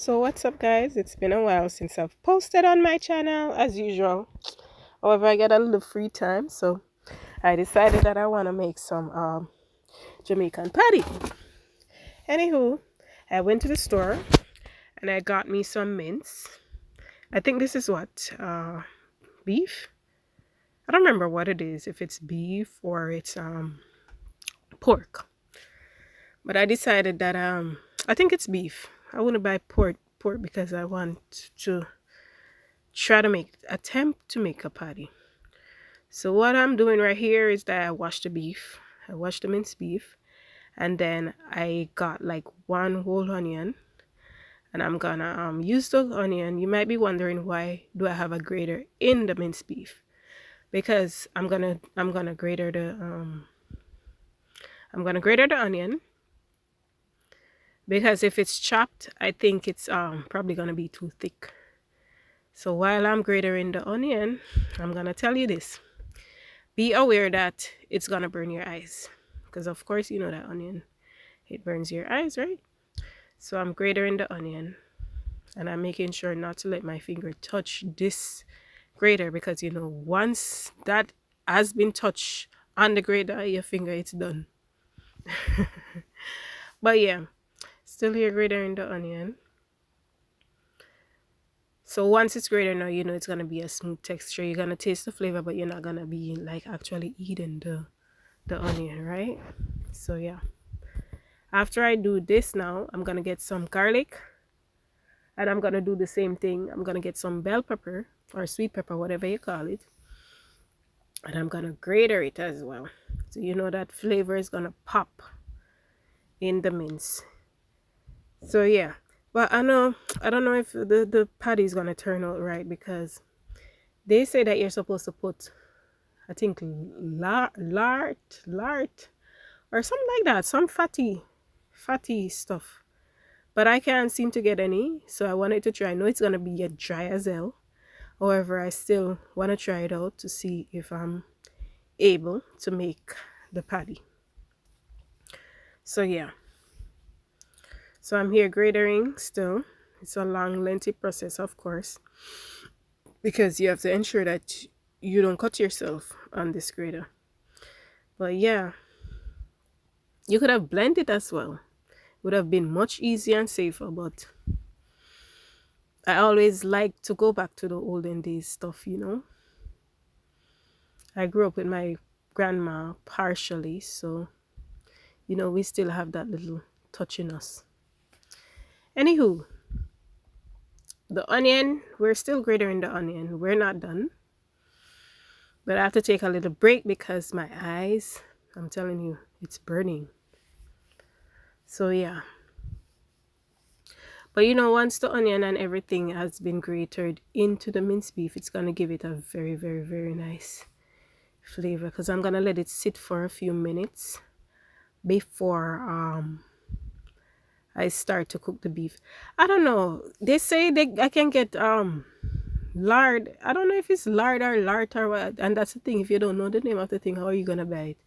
So what's up guys? It's been a while since I've posted on my channel as usual. However, I got a little free time, so I decided that I want to make some Jamaican patty. Anywho, I went to the store and I got me some mince. I think this is what beef. I don't remember what it is, if it's beef or it's pork. But I decided that I think it's beef. I wouldn't buy pork because I want to try to attempt to make a patty. So what I'm doing right here is that I washed the beef. I washed the minced beef, and then I got like one whole onion, and I'm gonna use the onion. You might be wondering, why do I have a grater in the minced beef? Because I'm gonna grater the onion, because if it's chopped, I think it's probably gonna be too thick. So while I'm gratering the onion, I'm gonna tell you this: be aware that it's gonna burn your eyes, because of course you know that onion, it burns your eyes, right? So I'm gratering the onion, and I'm making sure not to let my finger touch this grater, because once that has been touched on the grater, your finger, it's done. But yeah, still here gratering the onion. So once it's grated now, it's gonna be a smooth texture. You're gonna taste the flavor, but you're not gonna be like actually eating the onion, right? So yeah, after I do this, now I'm gonna get some garlic, and I'm gonna do the same thing. I'm gonna get some bell pepper or sweet pepper, whatever you call it, and I'm gonna grater it as well, so that flavor is gonna pop in the mince. So yeah, but I don't know if the patty is gonna turn out right, because they say that you're supposed to put, I think, lard or something like that, some fatty stuff, but I can't seem to get any, so I wanted to try. I know it's gonna be a dry as hell. However, I still want to try it out to see if I'm able to make the patty. So yeah, so I'm here gratering still. It's a long, lengthy process, of course, because you have to ensure that you don't cut yourself on this grater. But yeah, you could have blended as well. Would have been much easier and safer, but I always like to go back to the olden days stuff. I grew up with my grandma partially, so we still have that little touch in us. Anywho, the onion, we're still grating the onion. We're not done. But I have to take a little break because my eyes, I'm telling you, it's burning. So yeah. But once the onion and everything has been grated into the minced beef, it's going to give it a very, very, very nice flavor, because I'm going to let it sit for a few minutes before I start to cook the beef. I don't know. They say I can get lard. I don't know if it's lard or lard or what. And that's the thing. If you don't know the name of the thing, how are you gonna buy it?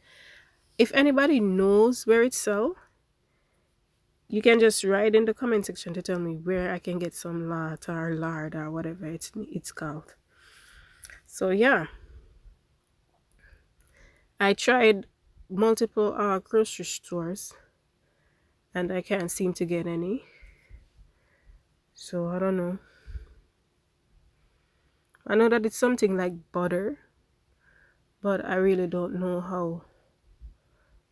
If anybody knows where it's sold, you can just write in the comment section to tell me where I can get some lard or whatever it's called. So yeah, I tried multiple grocery stores and I can't seem to get any. So I don't know. I know that it's something like butter, but I really don't know how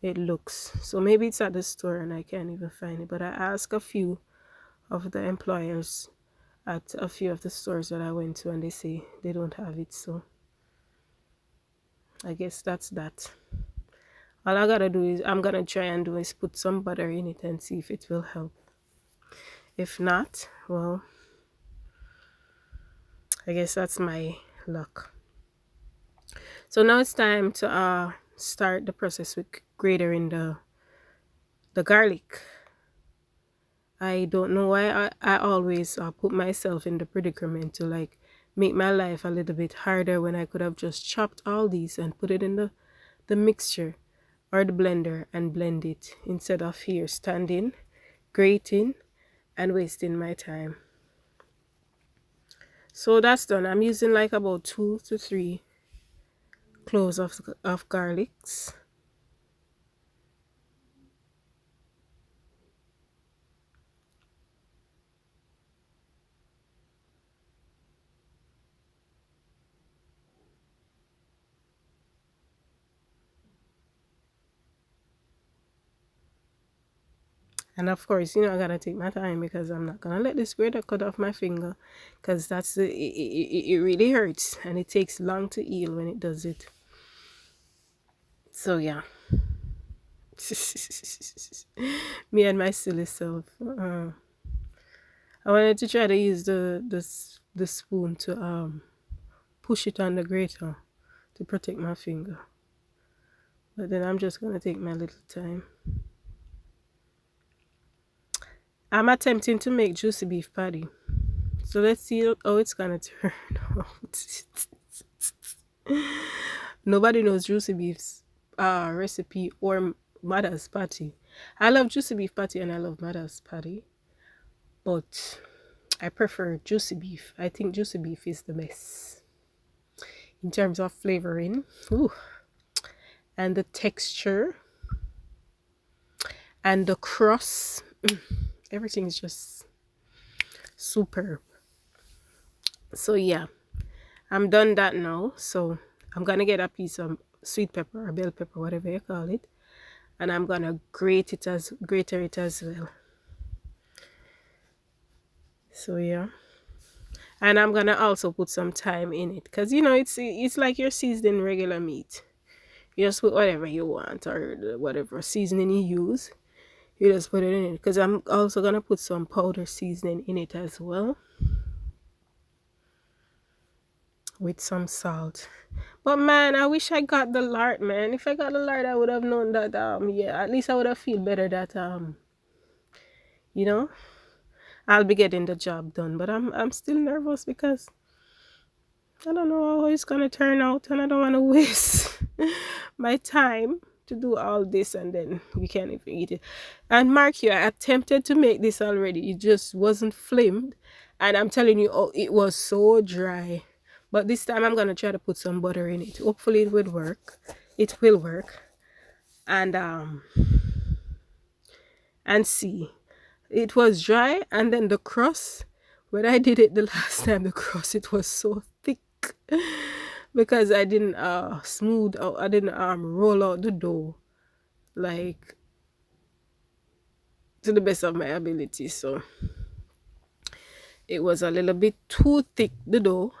it looks. So maybe it's at the store and I can't even find it. But I asked a few of the employers at a few of the stores that I went to, and they say they don't have it. So I guess that's that. All I gotta do is, I'm gonna try and do is put some butter in it and see if it will help. If not, well, I guess that's my luck. So now it's time to start the process with grating the garlic. I don't know why I always put myself in the predicament to like make my life a little bit harder, when I could have just chopped all these and put it in the mixture or the blender and blend it, instead of here standing, grating, and wasting my time. So that's done. I'm using like about 2 to 3 cloves of garlics. And of course, I gotta take my time because I'm not gonna let this grater cut off my finger, because it really hurts and it takes long to heal when it does it. So yeah, me and my silly self. I wanted to try to use the spoon to push it on the grater to protect my finger, but then I'm just gonna take my little time. I'm attempting to make juicy beef patty. So let's see how it's gonna turn out. Nobody knows juicy beef's recipe or mother's patty. I love juicy beef patty and I love mother's patty, but I prefer juicy beef. I think juicy beef is the best in terms of flavoring. Ooh. And the texture and the crust. Everything's just superb. So yeah, I'm done that now. So I'm gonna get a piece of sweet pepper or bell pepper, whatever you call it, and I'm gonna grater it as well. So yeah, and I'm gonna also put some thyme in it, because it's like you're seasoning regular meat. You just put whatever you want or whatever seasoning you use. You just put it in it, because I'm also gonna put some powder seasoning in it as well, with some salt. But man, I wish I got the lard, man. If I got the lard, I would have known that yeah, at least I would have feel better that you know, I'll be getting the job done. But I'm still nervous because I don't know how it's gonna turn out, and I don't want to waste my time to do all this and then we can't even eat it. And mark you, I attempted to make this already. It just wasn't flamed, and I'm telling you, oh, it was so dry. But this time I'm gonna try to put some butter in it. Hopefully it will work. It will work. And see. It was dry, and then the crust, when I did it the last time, the crust, it was so thick because I didn't smooth out, I didn't roll out the dough like to the best of my ability. So it was a little bit too thick, the dough,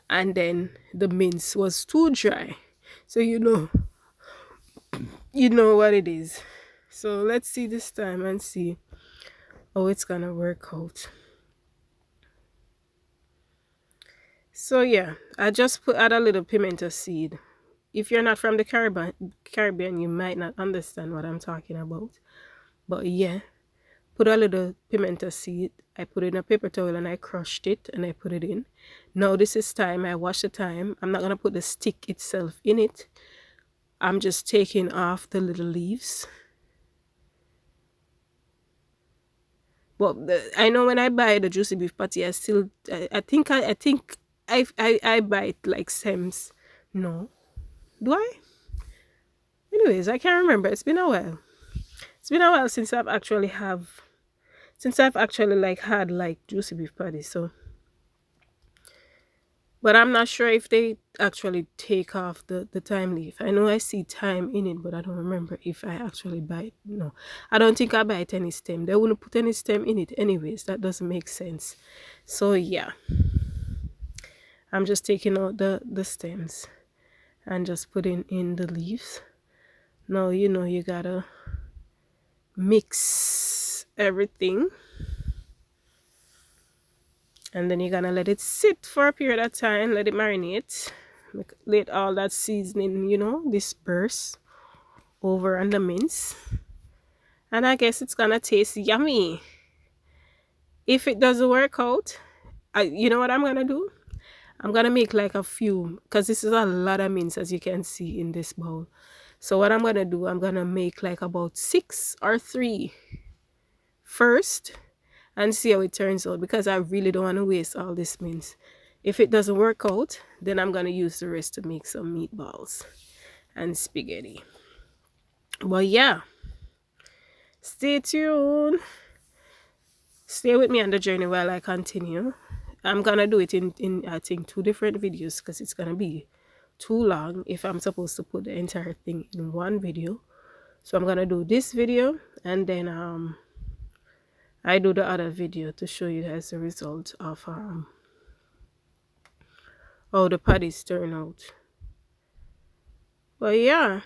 and then the mince was too dry. So you know what it is. So let's see this time and see how it's gonna work out. So yeah, I just add a little pimento seed. If you're not from the Caribbean, you might not understand what I'm talking about. But yeah, put a little pimento seed. I put it in a paper towel and I crushed it and I put it in. Now this is thyme. I wash the thyme. I'm not gonna put the stick itself in it. I'm just taking off the little leaves. But I know when I buy the juicy beef patty, I think I buy it like stems. No, do I? Anyways, I can't remember. It's been a while. It's been a while since I've actually like had like juicy beef patty. So, but I'm not sure if they actually take off the thyme leaf. I know I see thyme in it, but I don't remember if I actually buy it. No, I don't think I buy it any stem. They wouldn't put any stem in it anyways. That doesn't make sense. So yeah, I'm just taking out the stems and just putting in the leaves. Now you gotta mix everything, and then you're gonna let it sit for a period of time, let it marinate, let all that seasoning disperse over on the mince, and I guess it's gonna taste yummy. If it doesn't work out, you know what I'm gonna do? I'm gonna make like a few, because this is a lot of mince, as you can see in this bowl. So what I'm gonna do, I'm gonna make like about 6 or 3 first, and see how it turns out, because I really don't want to waste all this mince. If it doesn't work out, then I'm going to use the rest to make some meatballs and spaghetti. But yeah, stay tuned. Stay with me on the journey while I continue. I'm gonna do it in I think 2 different videos, because it's gonna be too long if I'm supposed to put the entire thing in one video. So I'm gonna do this video, and then I do the other video to show you guys the result of how the patties turn out. But yeah,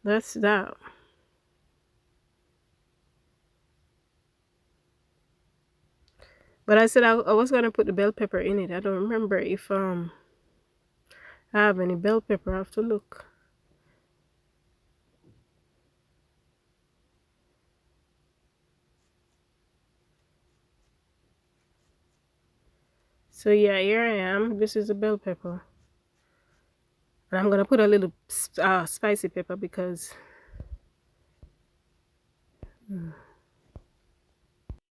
that's that. But I said I was gonna put the bell pepper in it. I don't remember if I have any bell pepper. I have to look. So yeah, here I am. This is the bell pepper. And I'm gonna put a little spicy pepper because